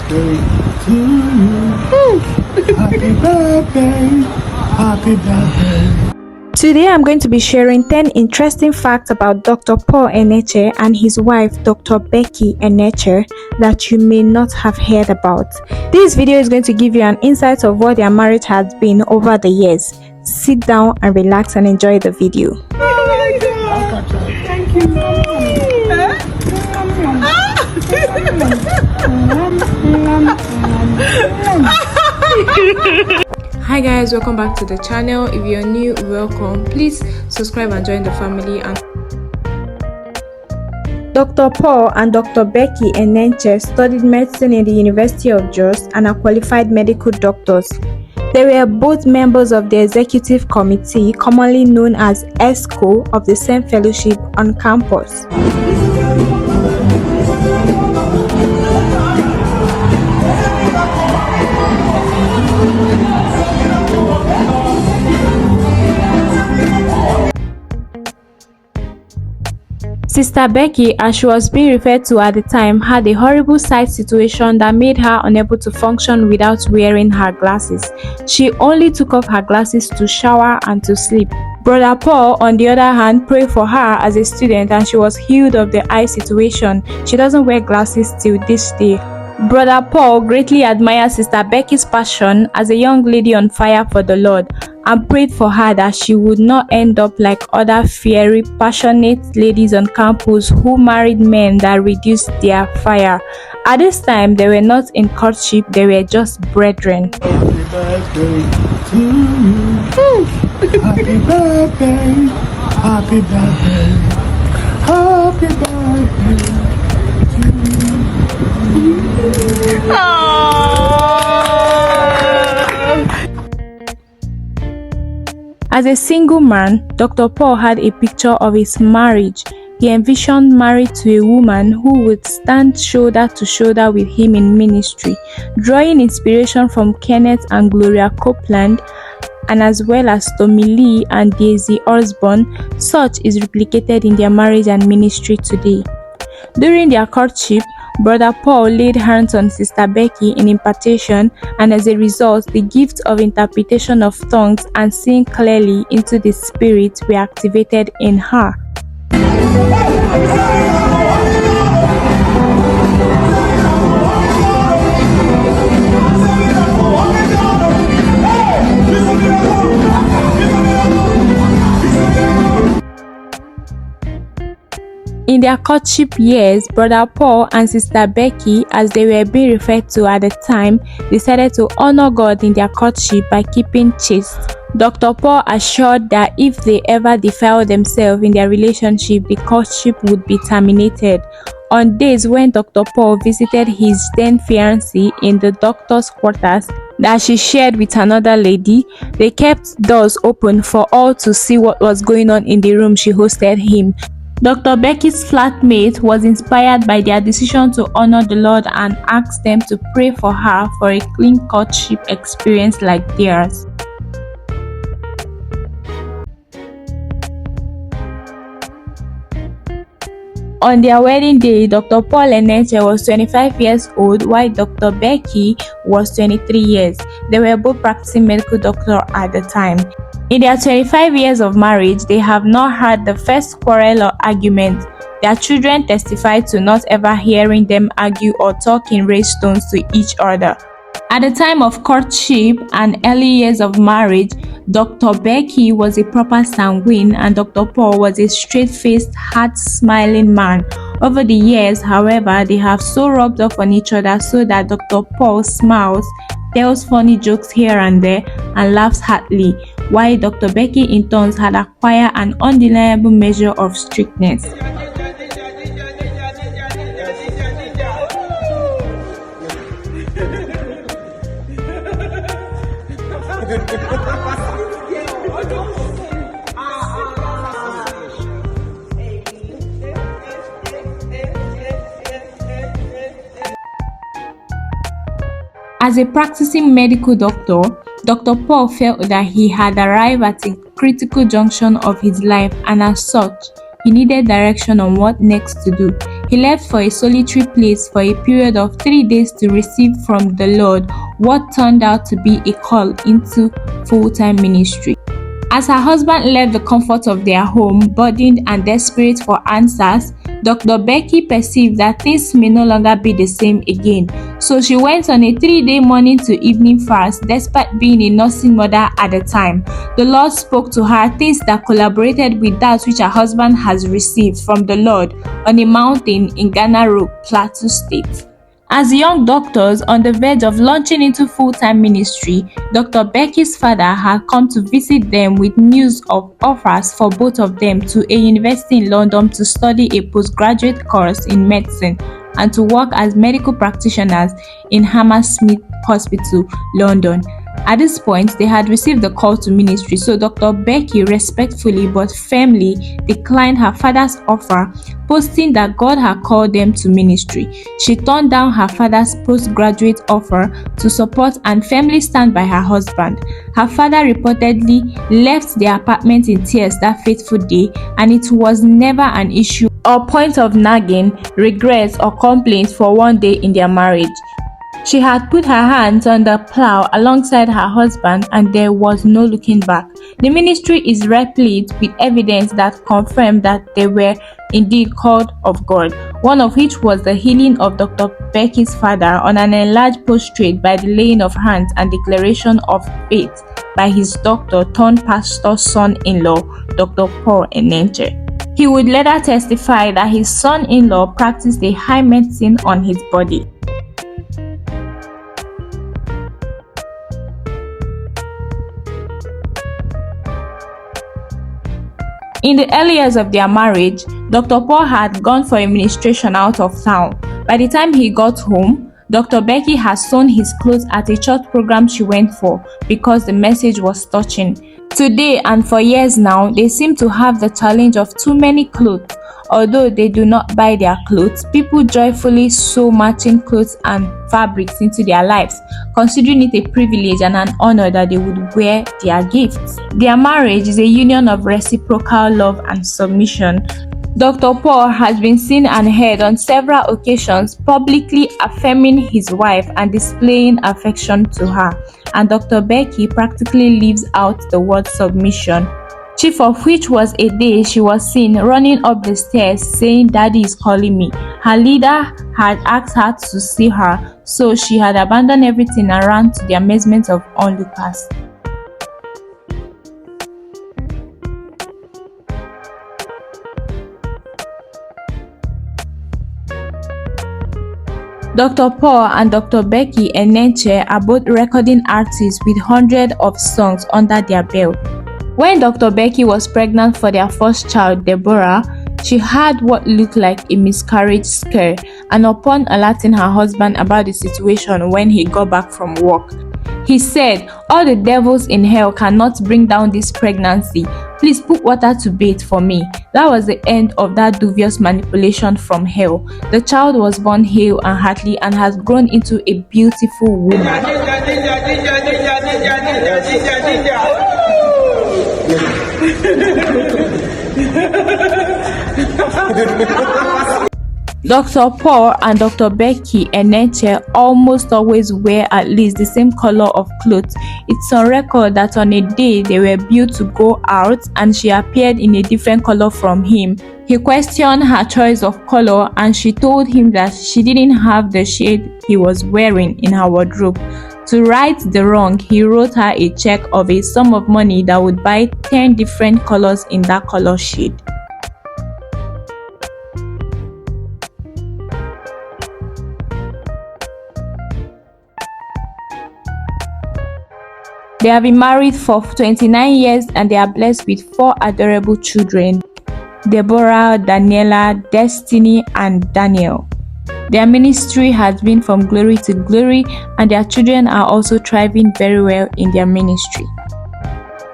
birthday to you. Happy birthday. Happy birthday. Today I'm going to be sharing 10 interesting facts about Dr. Paul Enenche and his wife Dr. Becky Enenche that you may not have heard about. This video is going to give you an insight of what their marriage has been over the years. Sit down and relax and enjoy the video. Oh my God. Thank you, Hi guys, welcome back to the channel. If you're new, welcome. Please subscribe and join the family. And Dr. Paul and Dr. Becky Enenche studied medicine in the University of Jos and are qualified medical doctors. They were both members of the executive committee, commonly known as ESCO, of the same fellowship on campus. Sister Becky, as she was being referred to at the time, had a horrible sight situation that made her unable to function without wearing her glasses. She only took off her glasses to shower and to sleep. Brother Paul, on the other hand, prayed for her as a student and she was healed of the eye situation. She doesn't wear glasses till this day. Brother Paul greatly admired Sister Becky's passion as a young lady on fire for the Lord and prayed for her that she would not end up like other fiery, passionate ladies on campus who married men that reduced their fire. At this time, they were not in courtship, they were just brethren. Happy birthday to you. Happy birthday. Happy birthday. Happy birthday. As a single man, Dr. Paul had a picture of his marriage. He envisioned married to a woman who would stand shoulder to shoulder with him in ministry, drawing inspiration from Kenneth and Gloria Copeland, and as well as Tommy Lee and Daisy Osborne. Such is replicated in their marriage and ministry today. During their courtship, Brother Paul laid hands on Sister Becky in impartation, and as a result, the gift of interpretation of tongues and seeing clearly into the spirit were activated in her. In their courtship years, Brother Paul and Sister Becky, as they were being referred to at the time, decided to honor God in their courtship by keeping chaste. Dr. Paul assured that if they ever defiled themselves in their relationship, the courtship would be terminated. On days when Dr. Paul visited his then fiancée in the doctor's quarters that she shared with another lady, they kept doors open for all to see what was going on in the room she hosted him. Dr. Becky's flatmate was inspired by their decision to honor the Lord and asked them to pray for her for a clean courtship experience like theirs. On their wedding day, Dr. Paul Enenche was 25 years old while Dr. Becky was 23 years. They were both practicing medical doctors at the time. In their 25 years of marriage, they have not had the first quarrel or argument. Their children testify to not ever hearing them argue or talk in raised tones to each other. At the time of courtship and early years of marriage, Dr. Becky was a proper sanguine and Dr. Paul was a straight-faced, hard-smiling man. Over the years, however, they have so rubbed off on each other so that Dr. Paul smiles, tells funny jokes here and there, and laughs heartily, while Dr. Becky in turn had acquired an undeniable measure of strictness. As a practicing medical doctor, Dr. Paul felt that he had arrived at a critical junction of his life, and as such, he needed direction on what next to do. He left for a solitary place for a period of 3 days to receive from the Lord what turned out to be a call into full-time ministry. As her husband left the comfort of their home, burdened and desperate for answers, Dr. Becky perceived that things may no longer be the same again. So she went on a 3-day morning to evening fast despite being a nursing mother at the time. The Lord spoke to her things that collaborated with that which her husband has received from the Lord on a mountain in Ghana Road, Plateau State. As young doctors on the verge of launching into full-time ministry, Dr. Becky's father had come to visit them with news of offers for both of them to a university in London to study a postgraduate course in medicine and to work as medical practitioners in Hammersmith Hospital, London. At this point, they had received the call to ministry, so Dr. Becky respectfully but firmly declined her father's offer, posting that God had called them to ministry. She turned down her father's postgraduate offer to support and firmly stand by her husband. Her father reportedly left their apartment in tears that fateful day, and it was never an issue or point of nagging, regrets, or complaints for one day in their marriage. She had put her hands on the plow alongside her husband, and there was no looking back. The ministry is replete with evidence that confirmed that they were indeed called of God, one of which was the healing of Dr. Becky's father on an enlarged prostrate by the laying of hands and declaration of faith by his doctor turned pastor's son-in-law, Dr. Paul Enenche. He would later testify that his son-in-law practiced a high medicine on his body. In the early years of their marriage, Dr. Paul had gone for a ministration out of town. By the time he got home, Dr. Becky had sewn his clothes at a church program she went for because the message was touching. Today and for years now, they seem to have the challenge of too many clothes. Although they do not buy their clothes, people joyfully sew matching clothes and fabrics into their lives, considering it a privilege and an honor that they would wear their gifts. Their marriage is a union of reciprocal love and submission. Dr. Paul has been seen and heard on several occasions publicly affirming his wife and displaying affection to her, and Dr. Becky practically lives out the word submission, chief of which was a day she was seen running up the stairs saying, "Daddy is calling me." Her leader had asked her to see her, so she had abandoned everything and ran to the amazement of onlookers. Dr. Paul and Dr. Becky Enenche are both recording artists with hundreds of songs under their belt. When Dr. Becky was pregnant for their first child, Deborah, she had what looked like a miscarriage scare, and upon alerting her husband about the situation when he got back from work, he said, "All the devils in hell cannot bring down this pregnancy. Please put water to bathe for me." That was the end of that dubious manipulation from hell. The child was born hale and hearty and has grown into a beautiful woman. Dr. Paul and Dr. Becky Enenche almost always wear at least the same color of clothes. It's on record that on a day they were built to go out and she appeared in a different color from him. He questioned her choice of color and she told him that she didn't have the shade he was wearing in her wardrobe. To right the wrong, he wrote her a check of a sum of money that would buy 10 different colors in that color shade. They have been married for 29 years and they are blessed with 4 adorable children: Deborah, Daniela, Destiny, and Daniel. Their ministry has been from glory to glory, and their children are also thriving very well in their ministry.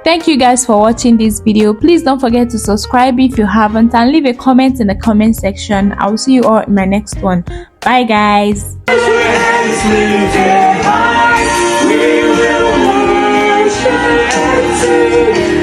Thank you guys for watching this video. Please don't forget to subscribe if you haven't, and leave a comment in the comment section. I will see you all in my next one. Bye guys. We will worship and sing.